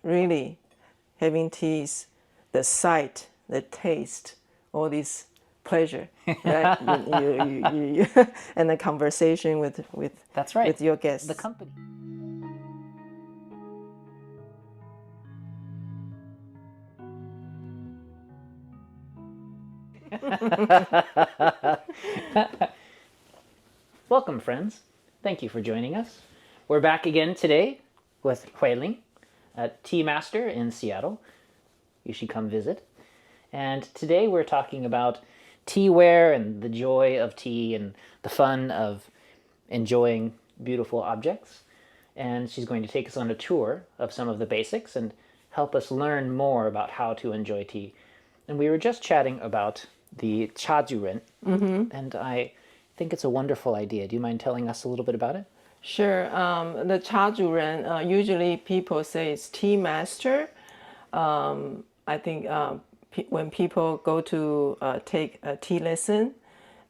really having tea is the sight, the taste, all this pleasure, right? And the conversation with That's right. with your guests. The company. Welcome, friends. Thank you for joining us. We're back again today with Huei-Ling, a tea master in Seattle. You should come visit. And today we're talking about Tea-Ware and the joy of tea and the fun of enjoying beautiful objects. And she's going to take us on a tour of some of the basics and help us learn more about how to enjoy tea. And we were just chatting about the cha juren, and I think it's a wonderful idea. Do you mind telling us a little bit about it? Sure. The cha juren, usually people say it's tea master. I think when people go to take a tea lesson,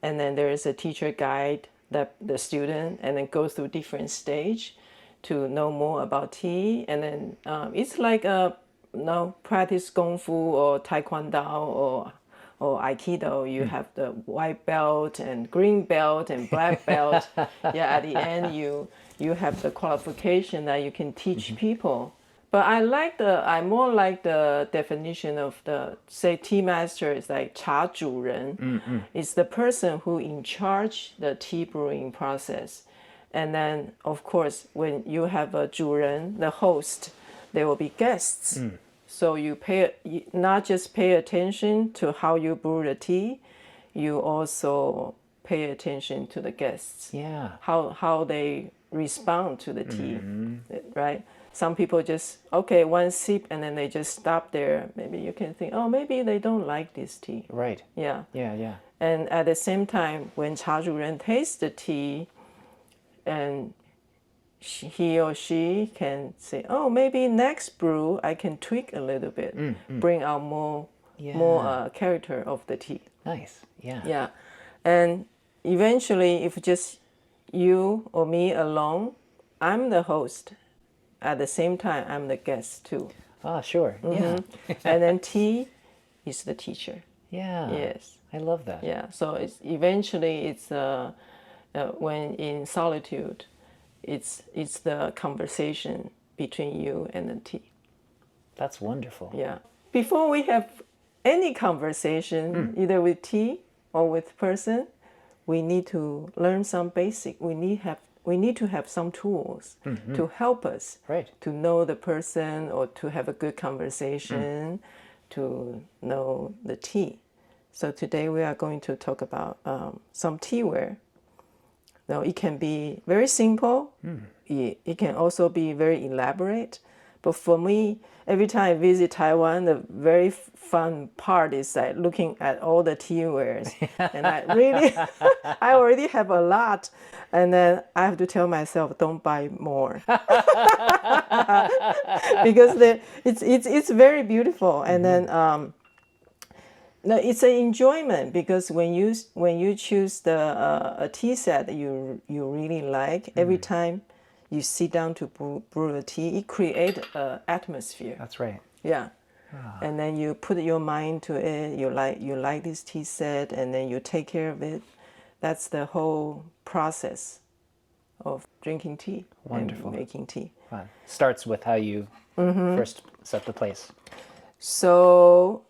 and then there is a teacher guide that the student, and then go through different stage to know more about tea. And then it's like practice Kung Fu or Taekwondo or Aikido. You have the white belt and green belt and black belt. At the end you have the qualification that you can teach people. But I more like the definition of the, say, tea master is like cha juren. It's the person who in charge the tea brewing process. And then, of course, when you have a juren, the host, there will be guests. So you not just pay attention to how you brew the tea, you also pay attention to the guests. Yeah. How they respond to the tea, right? Some people just, okay, one sip, and then they just stop there. Maybe you can think, oh, maybe they don't like this tea. Right. Yeah. Yeah. And at the same time, when cha juren tastes the tea, and he or she can say, oh, maybe next brew I can tweak a little bit, bring out more character of the tea. Nice. Yeah. Yeah. And eventually, if just you or me alone, I'm the host. At the same time, I'm the guest too. Ah, sure. Yeah. And then tea is the teacher. Yeah. Yes. I love that. Yeah. So it's when in solitude, it's the conversation between you and the tea. That's wonderful. Yeah. Before we have any conversation, either with tea or with person, we need to learn some basic. We need to have some tools to help us to know the person or to have a good conversation, to know the tea. So today we are going to talk about some Tea-Ware. Now it can be very simple. It can also be very elaborate. But for me, every time I visit Taiwan, the very fun part is like looking at all the Tea-Wares. And I really, I already have a lot. And then I have to tell myself, don't buy more. Because it's very beautiful. And then it's an enjoyment, because when you choose a tea set that you really like, every time you sit down to brew the tea, it creates an atmosphere. That's right. Yeah. And then you put your mind to it. You like this tea set, and then you take care of it. That's the whole process of drinking tea. Wonderful. And making tea. Fun. Starts with how you first set the place. So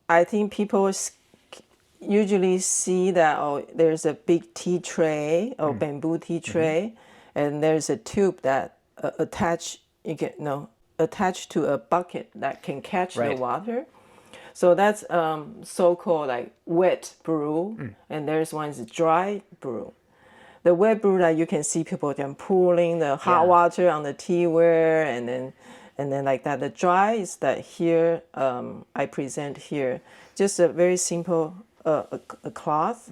I think people usually see that there's a big tea tray or bamboo tea tray, and there's a tube that attached to a bucket that can catch the water. So that's so-called like wet brew, and there's one is dry brew. The wet brew that you can see people then pulling the hot water on the Tea-Ware, and then like that. The dry is that here I present here, just a very simple a cloth,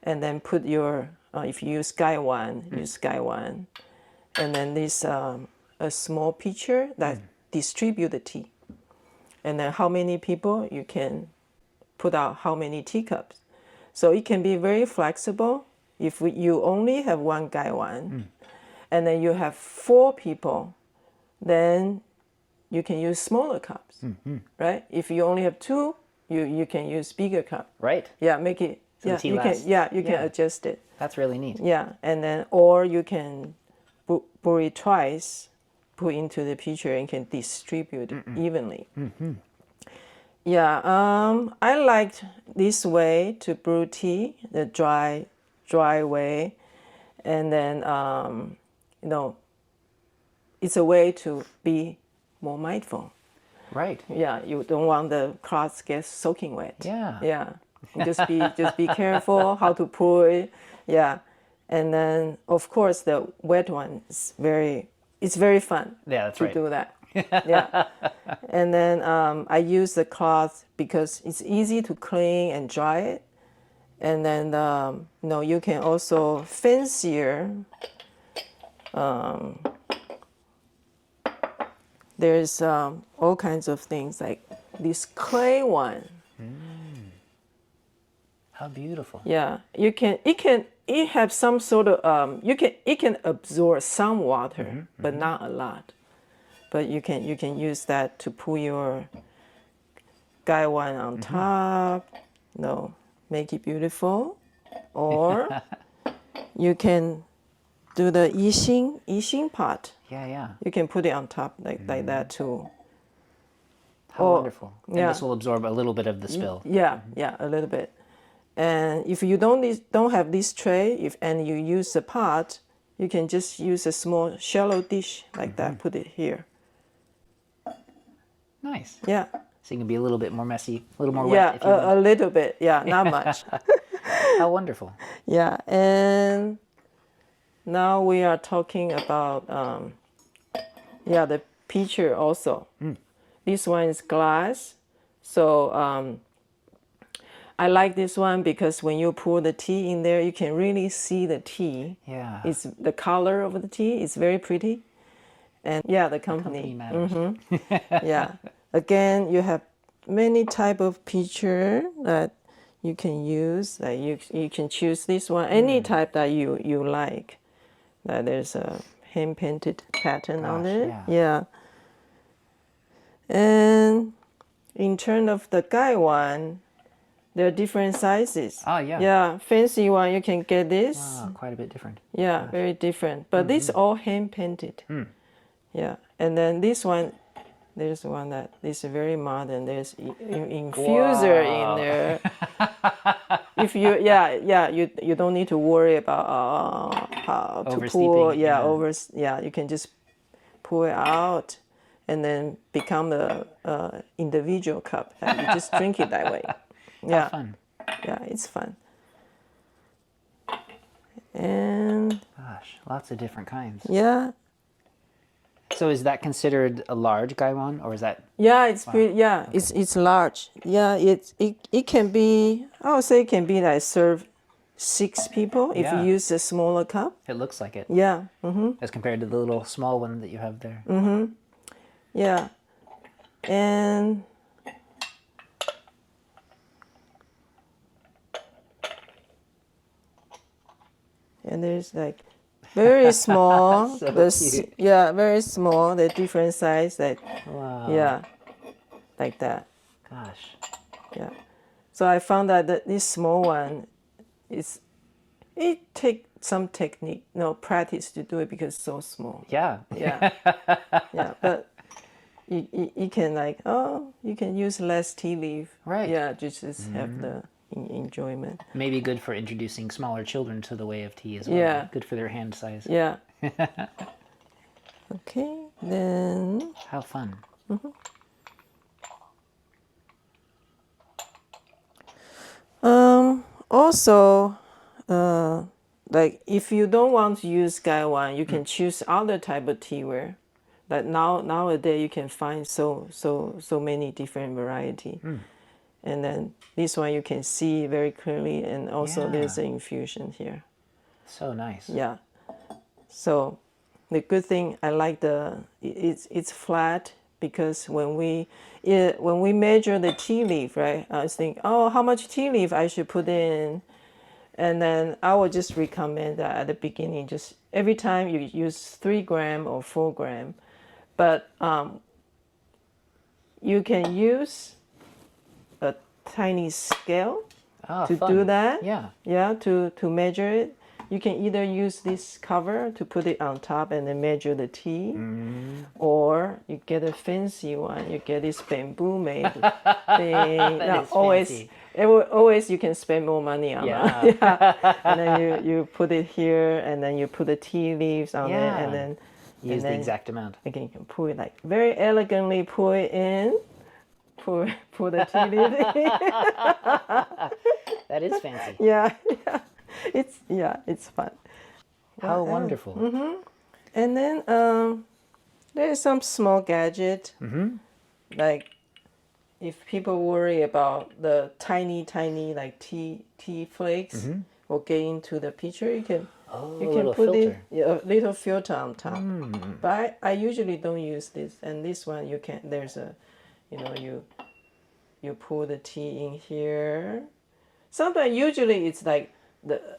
and then put your if you use Gaiwan, use Gaiwan, and then this a small pitcher that distribute the tea, and then how many people you can put out how many teacups. So it can be very flexible. If you only have one Gaiwan, and then you have 4 people, then you can use smaller cups, right? If you only have two, you can use bigger cup. Right. Yeah, make it. So the tea you lasts. can. You can adjust it. That's really neat. Yeah, and then or you can brew it twice, put into the pitcher, and can distribute evenly. Yeah, I liked this way to brew tea, the dry way, and then you know, it's a way to be more mindful. Right. Yeah, you don't want the cloth get soaking wet. Yeah. Yeah, just be careful how to pour it. Yeah, and then of course the wet one is very fun. Yeah, that's to right. do that. Yeah, and then I use the cloth because it's easy to clean and dry it, and then you can also fancier. There's all kinds of things like this clay one. How beautiful. Yeah, it have some sort of it can absorb some water, but not a lot. But you can use that to put your gaiwan on top, make it beautiful, or you can do the yixing pot. Yeah. You can put it on top like that too. How wonderful. And yeah. this will absorb a little bit of the spill. Yeah, a little bit. And if you don't have this tray, and you use the pot, you can just use a small shallow dish like that. Put it here. Nice. Yeah. So you can be a little bit more messy, a little more wet. Yeah, If you want. a little bit. Yeah, not much. How wonderful. Yeah, and now we are talking about the pitcher also. This one is glass, so I like this one because when you pour the tea in there, you can really see the tea. Yeah. It's the color of the tea is very pretty, and the company. matters. Yeah. Again, you have many type of pitcher that you can use. Like you can choose this one, any type that you like. There's a hand painted pattern on it. Yeah. And in terms of the gaiwan, there are different sizes. Oh, yeah. Yeah, fancy one, you can get this. Wow, quite a bit different. Yeah, very different. But this all hand painted. Yeah, and then this one, there's one that is very modern. There's infuser in there. If you you don't need to worry about how to pour. You can just pour it out, and then become the individual cup. You just drink it that way. Yeah, Fun. Yeah, it's fun. And Gosh, lots of different kinds. yeah. So is that considered a large gaiwan, or is that? Yeah, it's pretty. Yeah, it's large. Yeah, it can be. I would say it can be like serve 6 people if you use a smaller cup. It looks like it. Yeah. As compared to the little small one that you have there. Yeah, and there's like very small. So cute. Yeah, very small. The different size. Like Wow. like that. Gosh. Yeah. So I found that this small one it take some technique, practice to do it because it's so small. Yeah. Yeah. Yeah, but you can you can use less tea leaf. Right. Yeah, just have the enjoyment. Maybe good for introducing smaller children to the way of tea as well. Yeah. Good for their hand size. Yeah. Okay, then How fun. also like if you don't want to use gaiwan, you can choose other type of Tea-Ware. Like nowadays you can find so many different variety. And then this one you can see very clearly, and also there's an infusion here. So nice. Yeah. So the good thing, I like it's flat, because when we measure the tea leaf, right? I was thinking, how much tea leaf I should put in, and then I would just recommend that at the beginning, just every time you use 3 gram or 4 gram. But you can use a tiny scale to fun. do that. Yeah. Yeah, to measure it. You can either use this cover to put it on top and then measure the tea, or you get a fancy one. You get this bamboo made thing. That is fancy. Always you can spend more money on Yeah. it. Yeah. And then you put it here, and then you put the tea leaves on it, Yeah. and then Use the exact amount. again you can pull it like very elegantly. Pull it in. Pull the tea leaves in. That is fancy. Yeah. It's fun. How wonderful. And then there's some small gadget, like if people worry about the tiny like tea flakes will get into the pitcher, you can little put filter. a little filter on top. But I usually don't use this. And this one you can. There's a, you pull the tea in here. Sometimes usually it's like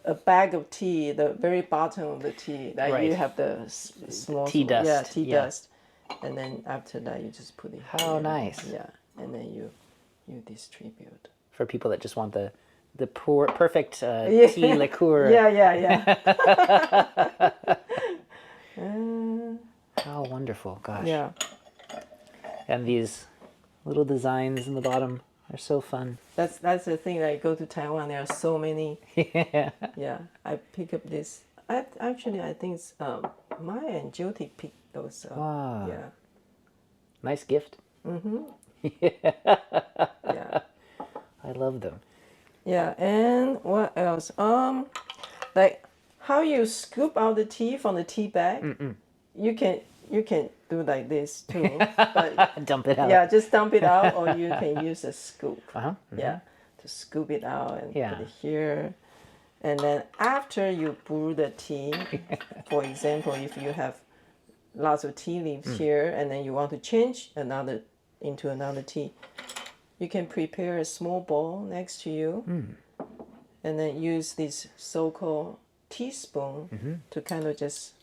a bag of tea, the very bottom of the tea, that Right. you have the small Tea dust. Yeah, tea Yeah. dust, and then after that you just put it. How here. nice. Yeah, and then you distribute. For people that just want the perfect Yeah. tea liqueur. Yeah. How wonderful. Gosh. Yeah. And these little designs in the bottom are so fun. That's the thing. Like go to Taiwan, there are so many. Yeah. Yeah, I pick up this. I think it's Maya and Jyoti picked those. Wow. Yeah. Nice gift. Yeah. I love them. Yeah, and what else? Like how you scoop out the tea from the tea bag. You can do like this too. But Dump it out. yeah, just dump it out, or you can use a scoop. Uh-huh. Yeah, to scoop it out and Yeah. put it here. And then after you brew the tea, for example, if you have lots of tea leaves here, and then you want to change into another tea, you can prepare a small bowl next to you, and then use this so-called teaspoon to kind of just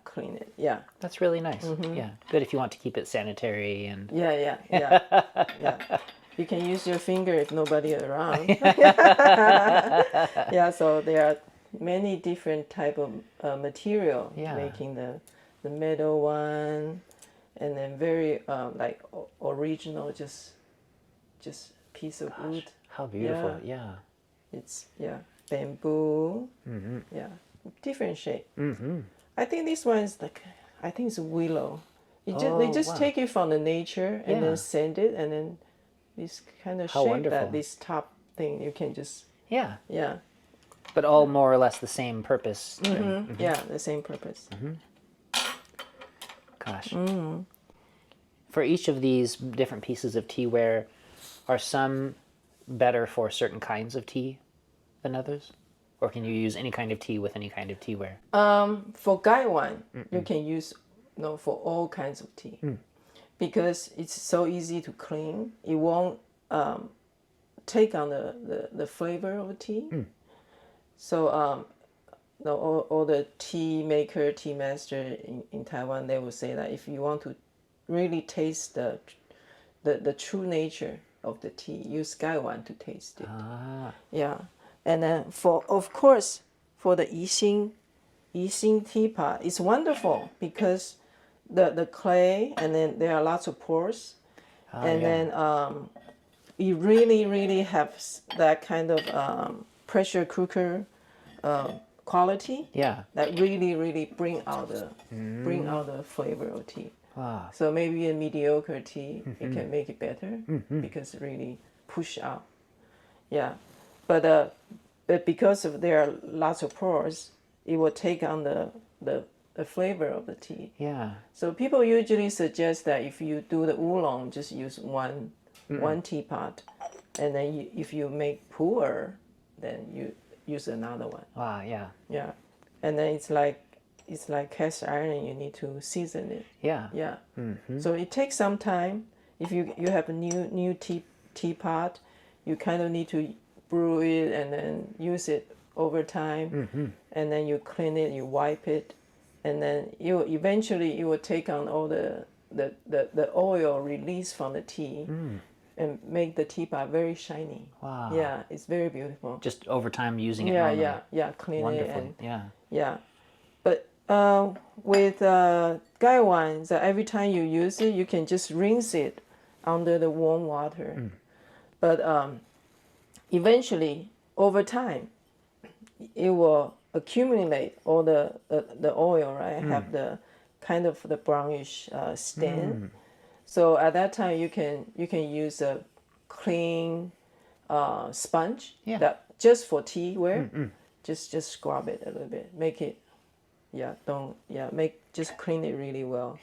clean it. Yeah, That's really nice. Yeah. Good if you want to keep it sanitary and yeah. You can use your finger if nobody around. Yeah, so there are many different type of material making the metal one, and then very like original, just piece of wood. how beautiful. Yeah. It's bamboo. Yeah, different shape. I think this one is like, I think it's willow. They just wow. take it from the nature and Yeah. then sand it, and then this kind of How shape wonderful. that this top thing you can just Yeah. yeah. But all more or less the same purpose. Yeah, the same purpose. Gosh. For each of these different pieces of teaware, are some better for certain kinds of tea than others? Or can you use any kind of tea with any kind of teaware? For Gaiwan, you can use for all kinds of tea because it's so easy to clean. It won't take on the flavor of tea. So all the tea maker, tea master in Taiwan, they will say that if you want to really taste the true nature of the tea, use Gaiwan to taste it. Yeah, and then of course for the Yixing teapot, it's wonderful because the clay, and then there are lots of pores, and then you really have that kind of pressure cooker quality. Yeah. That really bring out the flavor of tea. Wow. So maybe a mediocre tea, you can make it better because it really push out. Yeah, but because there are lots of pores, it will take on the flavor of the tea. Yeah. So people usually suggest that if you do the oolong, just use one teapot, and then if you make pu'er, then you use another one. Wow. Yeah. Yeah, and then it's like cast iron. You need to season it. Yeah. Yeah. So it takes some time. If you have a new teapot, you kind of need to brew it and then use it over time, and then you clean it, you wipe it, and then you eventually will take on all the the oil released from the tea and make the teapot very shiny. Wow. Yeah, it's very beautiful. Just over time using it Yeah, normally. yeah, clean Wonderful. it and Yeah. But with gaiwan, so every time you use it, you can just rinse it under the warm water. But eventually, over time, it will accumulate all the oil, right? Have the kind of the brownish stain. So at that time, you can use a clean sponge that just for Tea-Ware. Just scrub it a little bit, make it. Just clean it really well.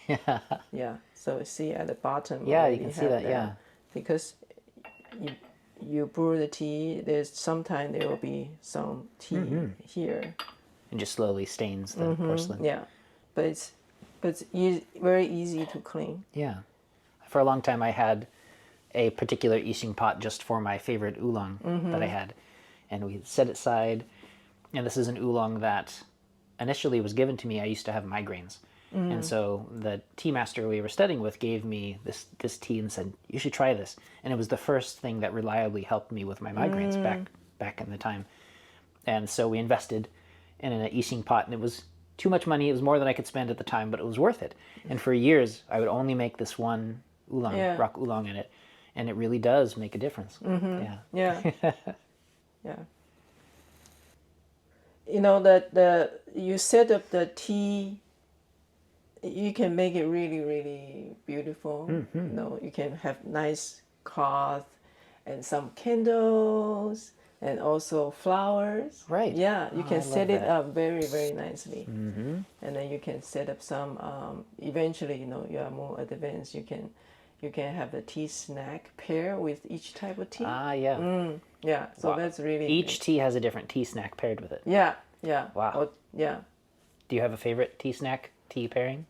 Yeah. So see at the bottom. Yeah, you can see that. Yeah. Because you brew the tea. There's sometimes there will be some tea here. And just slowly stains the porcelain. Yeah, but it's very easy to clean. Yeah. For a long time, I had a particular Yixing pot just for my favorite oolong that I had, and we set it aside. And this is an oolong that initially was given to me. I used to have migraines, and so the tea master we were studying with gave me this tea and said, "You should try this." And it was the first thing that reliably helped me with my migraines back in the time. And so we invested in a Yixing pot, and it was too much money. It was more than I could spend at the time, but it was worth it. And for years, I would only make this one oolong, rock oolong in it, and it really does make a difference. Yeah. You know that you set up the tea. You can make it really, really beautiful. You know, you can have nice cloth and some candles and also flowers. Right. Yeah, you can I set love it that. up very, very nicely. And then you can set up some. Eventually, you know, you are more advanced. You can have the tea snack pair with each type of tea. Yeah. Yeah, so Wow. that's really Each tea has a different tea snack paired with it. Yeah. Wow. Yeah. Do you have a favorite tea snack, tea pairing?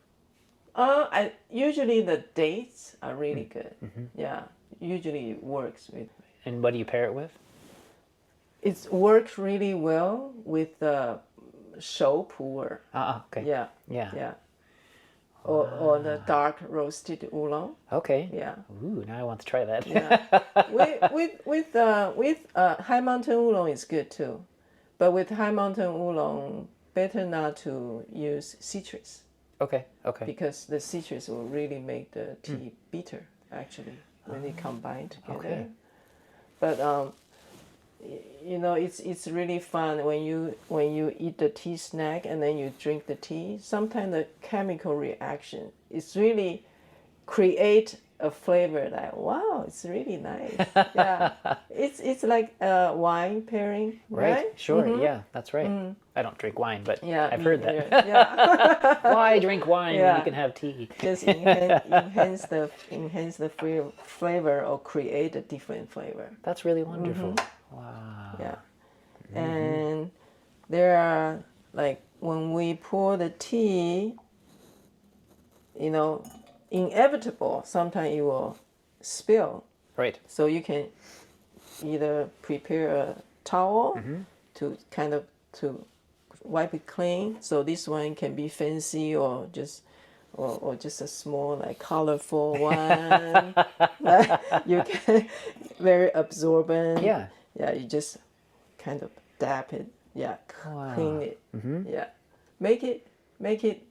I usually the dates are really good. Yeah, usually it works with. And what do you pair it with? It works really well with the show pu'er. Okay. Yeah. Yeah. Or the dark roasted oolong. Okay. Yeah. Ooh, now I want to try that. With high mountain oolong is good too, but with high mountain oolong, better not to use citrus Okay. because the citrus will really make the tea bitter actually when they combine together. Okay. But you know, it's really fun when you eat the tea snack and then you drink the tea. Sometimes the chemical reaction is really create a flavor that wow, it's really nice. Yeah, it's like a wine pairing, right? Sure. Yeah, that's right. I don't drink wine, but Yeah, I've me heard that. neither. Yeah, Why drink wine when Yeah. you can have tea? just enhance the flavor or create a different flavor. That's really wonderful. Wow. Yeah. And there are, like, when we pour the tea, you know, inevitable, sometimes it will spill. Right. So you can either prepare a towel to kind of to wipe it clean. So this one can be fancy or just a small, like, colorful one. You can very absorbent. Yeah. Yeah, you just kind of dab it. Yeah, Wow. clean it. Yeah, make it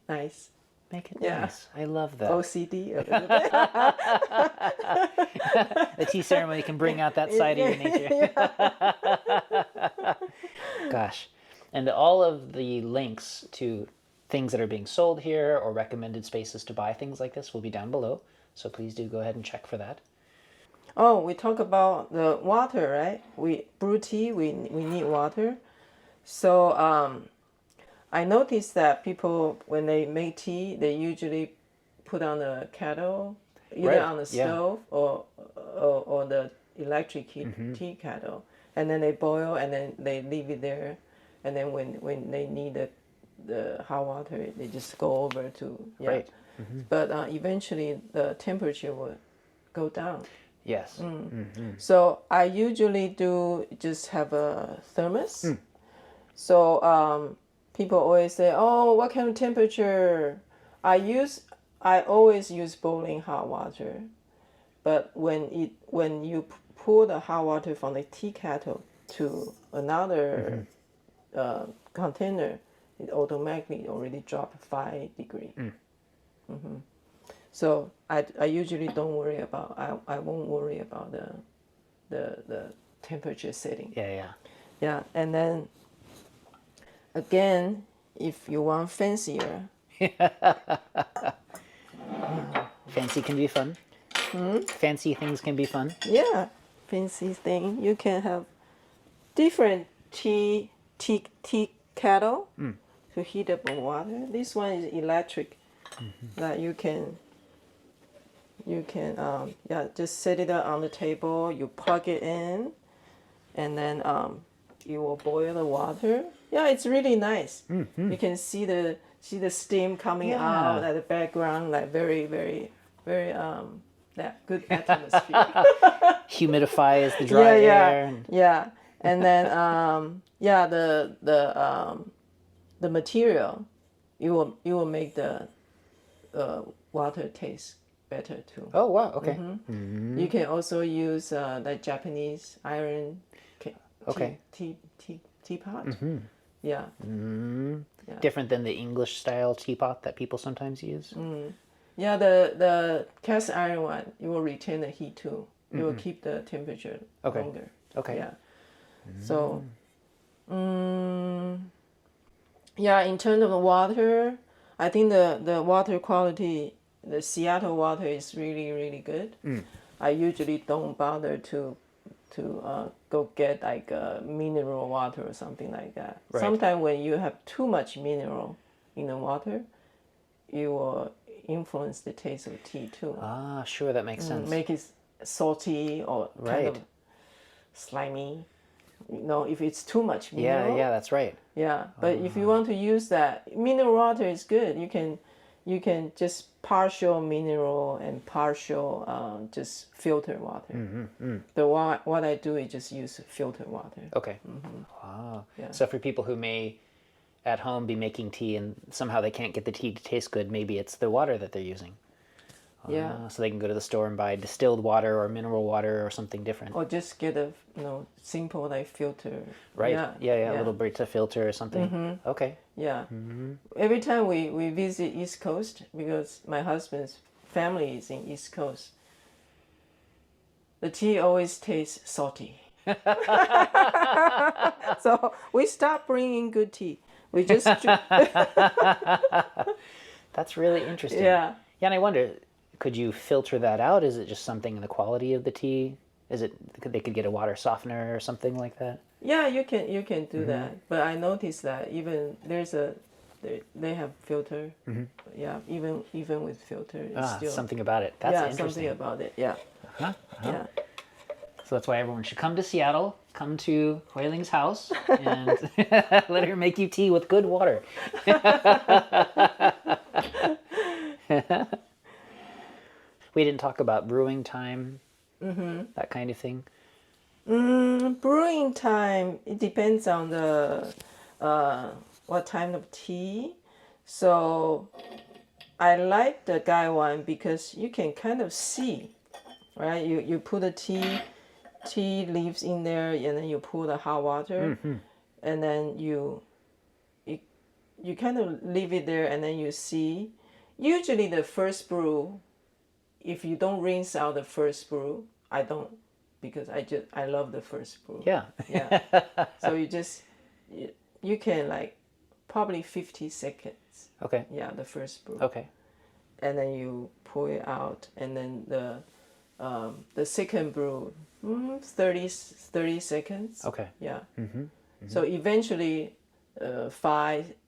nice. Make it Yeah. nice. I love that. OCD a little bit. The tea ceremony can bring out that side of your nature. Gosh. And all of the links to things that are being sold here or recommended spaces to buy things like this will be down below. So please do go ahead and check for that. Oh, we talk about the water, right? We brew tea, we need water. So I noticed that people, when they make tea, they usually put on a kettle, either Right, on the yeah. stove or the electric tea kettle, and then they boil and then they leave it there, and then when they need the hot water, they just go over to Right. But eventually the temperature will go down. Yes. So I usually do just have a thermos. So people always say, "Oh, what kind of temperature?" I use I always use boiling hot water, but when you pour the hot water from the tea kettle to another container, it automatically already dropped 5 degrees. So I usually don't worry about I won't worry about the temperature setting. Yeah. And then again, if you want fancier, Fancy can be fun. Fancy things can be fun. yeah, fancy thing, you can have different tea kettle to heat up the water. This one is electric, that you can just set it up on the table. You plug it in, and then you will boil the water. Yeah, it's really nice. You can see the steam coming out at the background, like very very very that good atmosphere. Humidifies the dry air. Yeah, and then the material, you will make the water taste better too. Oh wow, okay. You can also use the Japanese iron teapot. Yeah. Different than the English style teapot that people sometimes use. Yeah, the cast iron one, you will retain the heat too. You will keep the temperature longer. Okay. Yeah. So, yeah, in terms of the water, I think the water quality, the Seattle water is really, really good. I usually don't bother to go get like mineral water or something like that. Right. Sometimes when you have too much mineral in the water, you will influence the taste of tea too. Ah, sure, that makes sense. Make it salty or kind of slimy. If it's too much mineral. Yeah, that's right. Yeah, but if you want to use that, mineral water is good. You can just partial mineral and partial just filtered water. What I do is just use filtered water. Okay. Wow. Yeah. So for people who may at home be making tea and somehow they can't get the tea to taste good, maybe it's the water that they're using. Yeah. So they can go to the store and buy distilled water or mineral water or something different. Or just get a simple like filter. Right. Yeah. A little Brita filter or something. Okay. Yeah. Every time we visit East Coast, because my husband's family is in East Coast, the tea always tastes salty. So we stopped bringing good tea. We just That's really interesting. Yeah. Yeah, and I wonder, could you filter that out? Is it just something in the quality of the tea? They could get a water softener or something like that? Yeah, you can do that. But I noticed that even they have filter. Yeah, even with filter, it's still something about it. That's interesting. something about it. Yeah. Yeah. So that's why everyone should come to Seattle, come to Huei-Ling's house, and let her make you tea with good water. We didn't talk about brewing time, that kind of thing. Brewing time, it depends on the what type of tea. So I like the Gai one because you can kind of see, right? You put the tea leaves in there, and then you pour the hot water, and then you kind of leave it there, and then you see. Usually the first brew, if you don't rinse out the first brew, I don't, because I love the first brew. Yeah. So you can like probably 50 seconds. Okay. Yeah, the first brew. Okay. And then you pour it out, and then the second brew, 30 seconds. Okay. Yeah. So eventually,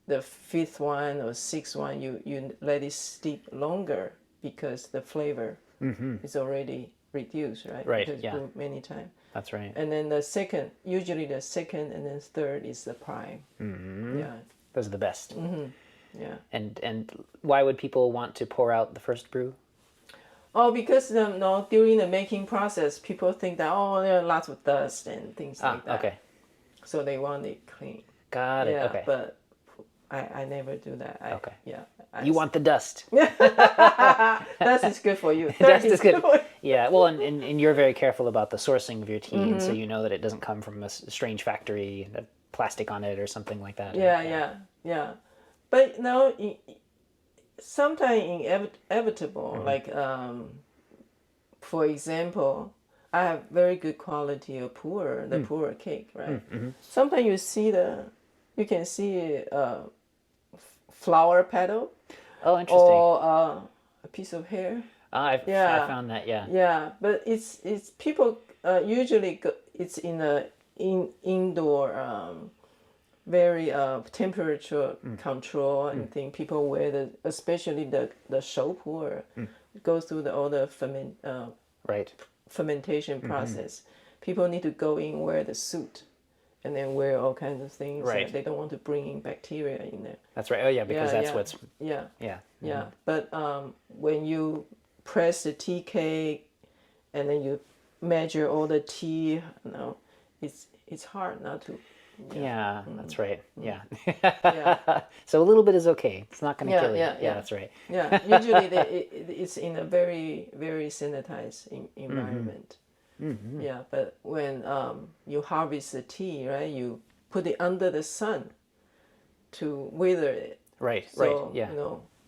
the fifth one or sixth one, you let it steep longer because the flavor is already reduced, right? Right. Because Yeah. brewed many times. That's right. And then usually the second and then third is the prime. Yeah. Those are the best. Yeah. And why would people want to pour out the first brew? Oh, because during the making process, people think that there are lots of dust and things like that. Okay. So they want it clean. Got it. Yeah, Okay. but I never do that. Okay. Yeah, You want the dust. Dust is good for you. Dust is good. For you. Yeah, well, and you're very careful about the sourcing of your tea, and so you know that it doesn't come from a strange factory, that plastic on it or something like that. Yeah. But no, sometimes inevitable. Like for example, I have very good quality of pu'er cake, right? Sometimes you can see flower petal. Oh, interesting. Or a piece of hair. I found that. Yeah. Yeah, but it's people usually it's in a indoor very temperature control and thing. People wear especially the show pu'er goes through all the fermentation process. People need to go in wear the suit. And then wear all kinds of things. Right. They don't want to bring in bacteria in there. That's right. Oh, yeah, because that's what's... Yeah. Yeah. But when you press the tea cake and then you measure all the tea, it's hard not to. Yeah, that's right. Yeah. Yeah. So a little bit is okay. It's not going to kill you. Yeah, that's right. Yeah. Usually it's in a very, very sanitized environment. Yeah, but when you harvest the tea, right, you put it under the sun to wither it. Right, So, yeah.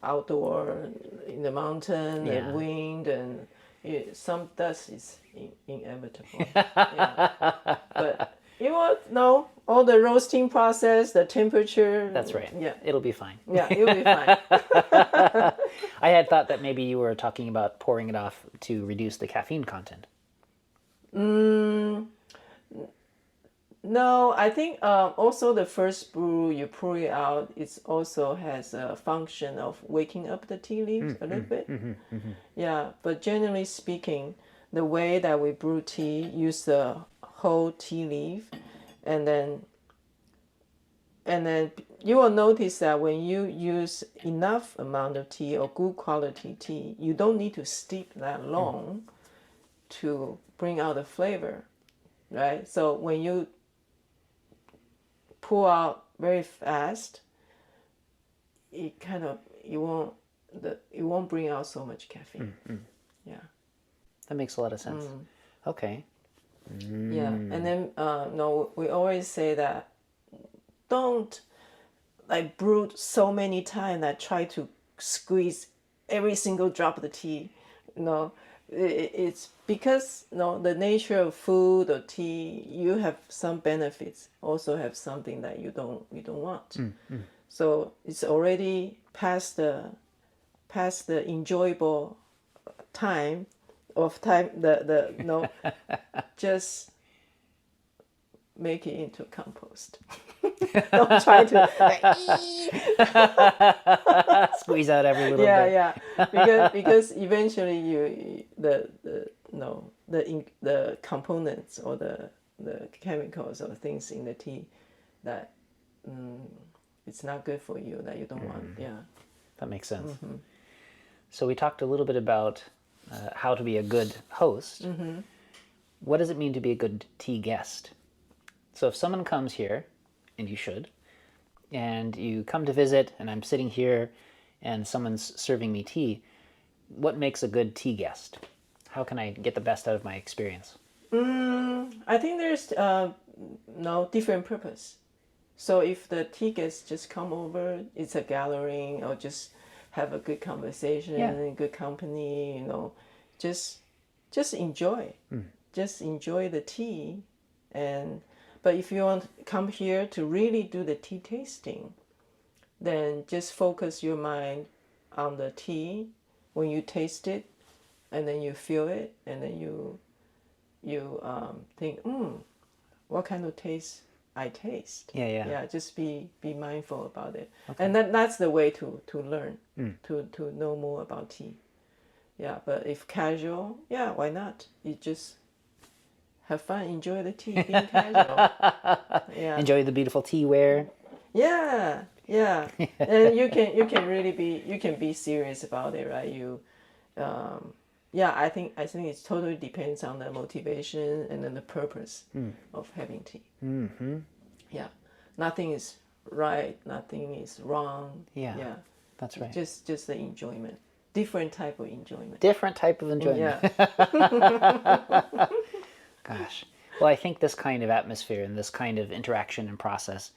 Outdoor in the mountain, the wind, and some dust is inevitable. But you won't know all the roasting process, the temperature. That's right. Yeah. It'll be fine. Yeah, it'll be fine. I had thought that maybe you were talking about pouring it off to reduce the caffeine content. No, I think also the first brew you pour it out, it also has a function of waking up the tea leaves a little bit. Yeah, but generally speaking, the way that we brew tea, use the whole tea leaf, and then you will notice that when you use enough amount of tea or good quality tea, you don't need to steep that long to bring out the flavor, right? So when you pour out very fast, it won't bring out so much caffeine. Yeah. That makes a lot of sense. Okay. Yeah, and then we always say that don't like brew so many times that try to squeeze every single drop of the tea. It's because the nature of food or tea, you have some benefits, also have something that you don't want. So it's already past the enjoyable time just make it into compost. Don't try to squeeze out every little bit. Yeah. Because eventually the components or the chemicals or things in the tea that it's not good for you, that you don't want. Yeah. That makes sense. So we talked a little bit about how to be a good host. What does it mean to be a good tea guest? So if someone comes here, and you should, and you come to visit, and I'm sitting here, and someone's serving me tea, what makes a good tea guest? How can I get the best out of my experience? I think there's different purpose. So if the tea guests just come over, it's a gathering, or just have a good conversation, good company, just enjoy. Just enjoy the tea. But if you want to come here to really do the tea tasting, then just focus your mind on the tea when you taste it, and then you feel it, and then you think, what kind of taste I taste. Yeah, just be mindful about it. Okay. And that's the way to learn, to know more about tea. Yeah, but if casual, why not? You just have fun, enjoy the tea, being casual. Yeah. Enjoy the beautiful Tea-Ware. Yeah. And you can really be serious about it, right? I think it totally depends on the motivation and then the purpose of having tea. Yeah, nothing is right, nothing is wrong. Yeah. That's right. Just the enjoyment, different type of enjoyment. Different type of enjoyment. Yeah. Gosh. Well, I think this kind of atmosphere and this kind of interaction and process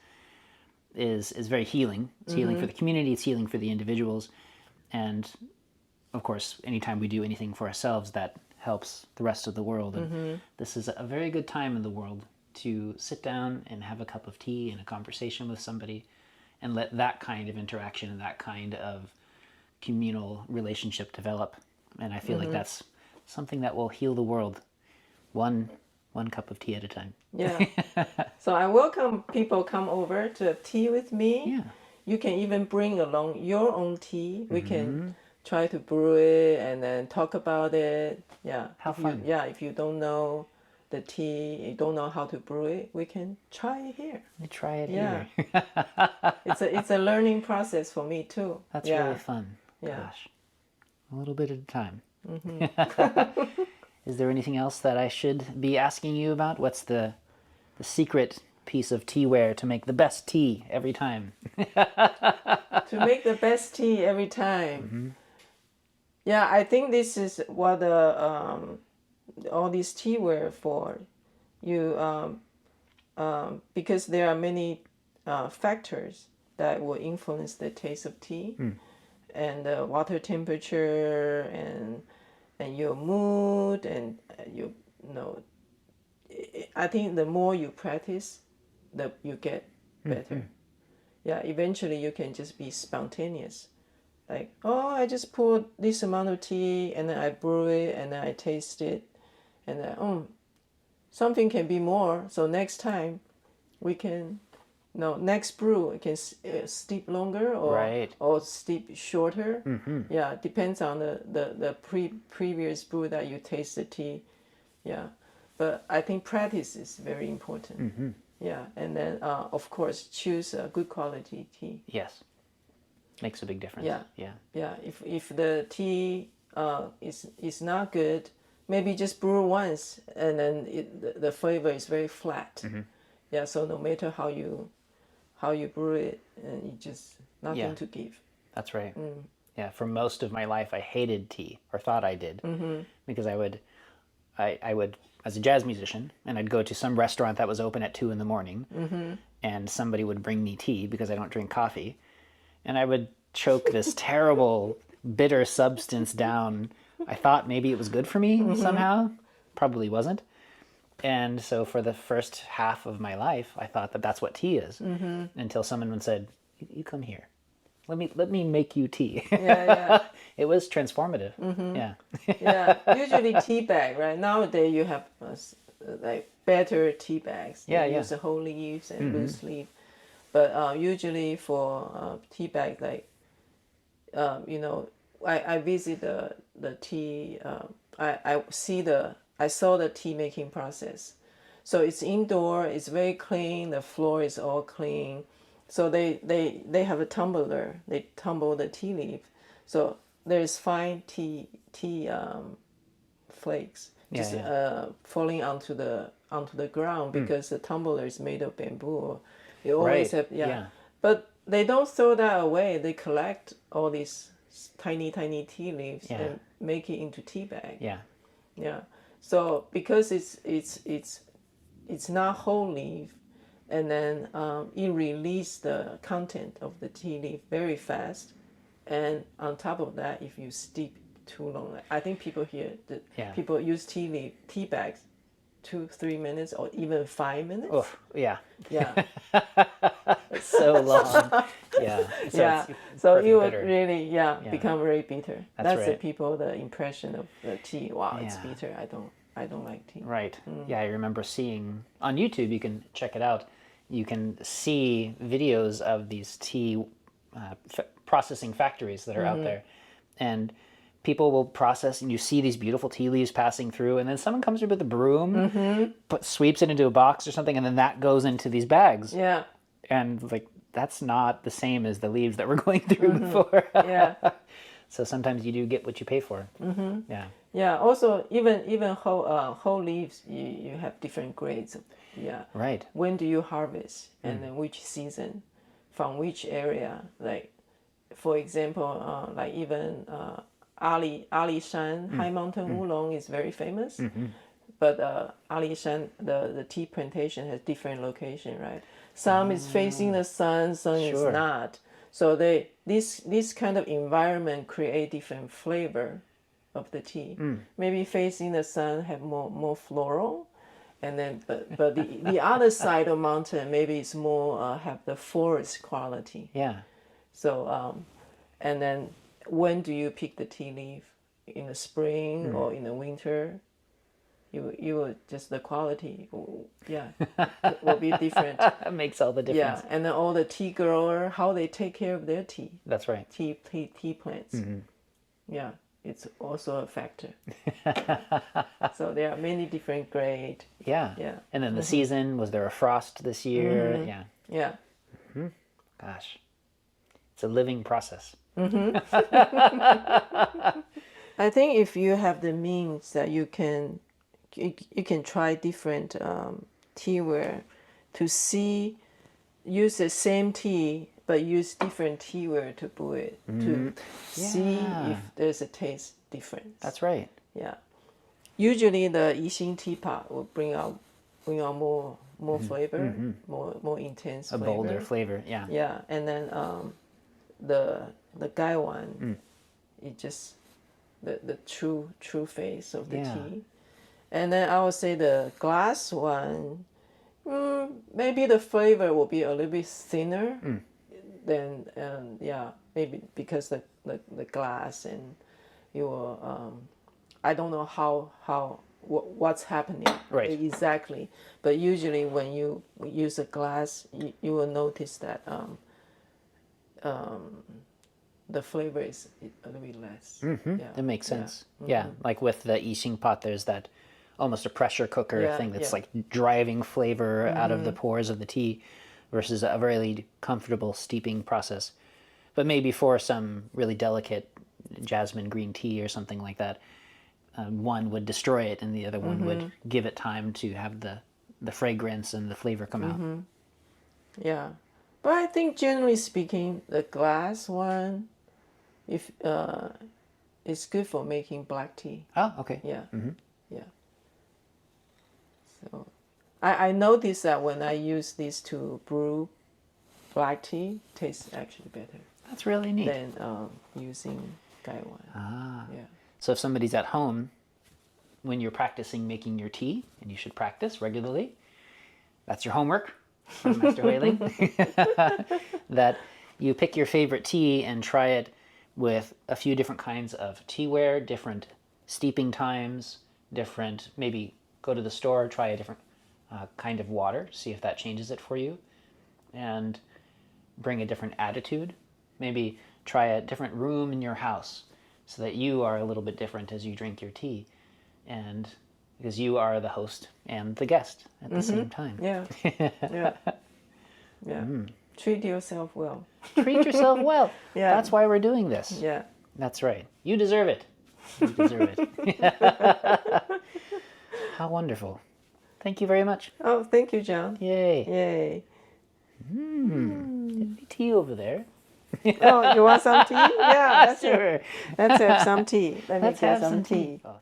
is very healing. It's healing for the community. It's healing for the individuals. And of course, anytime we do anything for ourselves, that helps the rest of the world. And this is a very good time in the world to sit down and have a cup of tea and a conversation with somebody and let that kind of interaction and that kind of communal relationship develop. And I feel like that's something that will heal the world one cup of tea at a time. Yeah. So I welcome people come over to have tea with me. Yeah. You can even bring along your own tea. We can try to brew it and then talk about it. Yeah. How fun. If you don't know the tea, you don't know how to brew it, we can try it here. You try it Yeah. here. It's a learning process for me too. That's Yeah. really fun. Yeah. Gosh. A little bit at a time. Is there anything else that I should be asking you about? What's the secret piece of Tea-Ware to make the best tea every time? To make the best tea every time. Yeah, I think this is what all these Tea-Ware for you, because there are many factors that will influence the taste of tea, and the water temperature and your mood and you know. I think the more you practice, you get better. Yeah, eventually you can just be spontaneous. Like, oh, I just poured this amount of tea and then I brew it and then I taste it. And then, something can be more. So next time we can, next brew, it can steep longer or steep shorter. Yeah, depends on the previous brew that you taste the tea. Yeah, but I think practice is very important. Yeah, and then of course choose a good quality tea. Yes. Makes a big difference. Yeah. Yeah. Yeah, if the tea is not good, maybe just brew once and then the flavor is very flat. Yeah, so no matter how you brew it, and it just nothing to give. That's right. Yeah, for most of my life I hated tea, or thought I did, because I would as a jazz musician, and I'd go to some restaurant that was open at 2 a.m, and somebody would bring me tea because I don't drink coffee, and I would choke this terrible bitter substance down. I thought maybe it was good for me somehow. Probably wasn't. And so for the first half of my life, I thought that that's what tea is, until someone said, "You come here. Let me make you tea." Yeah. It was transformative. Yeah. Yeah, usually tea bag, right? Nowadays you have like better tea bags. They use the whole leaves and loose leaf. But usually for tea bag, like I visit the tea. I saw the tea making process. So it's indoor. It's very clean. The floor is all clean. So they have a tumbler. They tumble the tea leaf. So there's fine tea flakes just falling onto the ground because the tumbler is made of bamboo. You always have but they don't throw that away. They collect all these tiny tea leaves and make it into tea bag. Yeah. So because it's not whole leaf, and then it releases the content of the tea leaf very fast. And on top of that, if you steep too long, I think people here, people use tea bags 2-3 minutes or even 5 minutes. Oh, yeah. Yeah. It's so long. Yeah. So it would bitter. really, become very bitter. That's right. the impression of the tea. Wow, it's bitter. I don't like tea. Right. Yeah, I remember seeing on YouTube. You can check it out. You can see videos of these tea processing factories that are out there, and people will process, and you see these beautiful tea leaves passing through, and then someone comes through with a broom, sweeps it into a box or something, and then that goes into these bags. Yeah. And like, that's not the same as the leaves that we're going through before. Yeah. So sometimes you do get what you pay for. Yeah. Yeah. Also, even whole leaves, you have different grades. Yeah. Right. When do you harvest, and then which season, from which area? Like, for example, like even Ali Shan High Mountain Oolong is very famous. But Ali Shan, the tea plantation has different location, right? Some is facing the sun, some is Sure. not. So this kind of environment create different flavor of the tea. Maybe facing the sun have more floral, and then but the other side of mountain maybe it's more have the forest quality. Yeah. So and then when do you pick the tea leaf? In the spring or in the winter? You will just the quality, will be different. That makes all the difference. Yeah, and then all the tea grower, how they take care of their tea, That's right. tea plants. Yeah, it's also a factor. So there are many different grade. Yeah. Yeah. And then the season, was there a frost this year? Yeah. Yeah. Gosh. It's a living process. I think if you have the means that you can try different Tea-Ware to use the same tea but use different Tea-Ware to brew it to see if there's a taste difference. That's right. Yeah. Usually the Yixing teapot will bring out more flavor, more intense A flavor. bolder flavor. Yeah. Yeah, and then the Gai Wan, it just the true face of the tea. And then I would say the glass one, maybe the flavor will be a little bit thinner than maybe because the glass, and you will I don't know what's happening Right. exactly, but usually when you use a glass, you will notice that the flavor is a little bit less. Yeah. That makes sense. Yeah. Like with the Yixing pot, there's that almost a pressure cooker thing that's like driving flavor out of the pores of the tea versus a really comfortable steeping process. But maybe for some really delicate jasmine green tea or something like that, one would destroy it and the other one would give it time to have the fragrance and the flavor come out. Yeah, but I think generally speaking, the glass one, if is good for making black tea. Oh, okay. Yeah, yeah. So, I noticed that when I use this to brew black tea, tastes actually better That's really neat. than using Gai Wan. Yeah. So if somebody's at home, when you're practicing making your tea, and you should practice regularly, that's your homework from Master Huei-Ling, that you pick your favorite tea and try it with a few different kinds of Tea-Ware, different steeping times, different, maybe go to the store, try a different kind of water, see if that changes it for you, and bring a different attitude. Maybe try a different room in your house so that you are a little bit different as you drink your tea, and because you are the host and the guest at the same time. Yeah. Yeah. Yeah. Treat yourself well. Treat yourself well. Yeah. That's why we're doing this. Yeah. That's right. You deserve it. You deserve it. How wonderful. Thank you very much. Oh, thank you, John. Yay. Yay. Any tea over there? Oh, you want some tea? Yeah, that's it. Sure. Let's have some tea. Let me Let's get have some some tea. tea. Oh,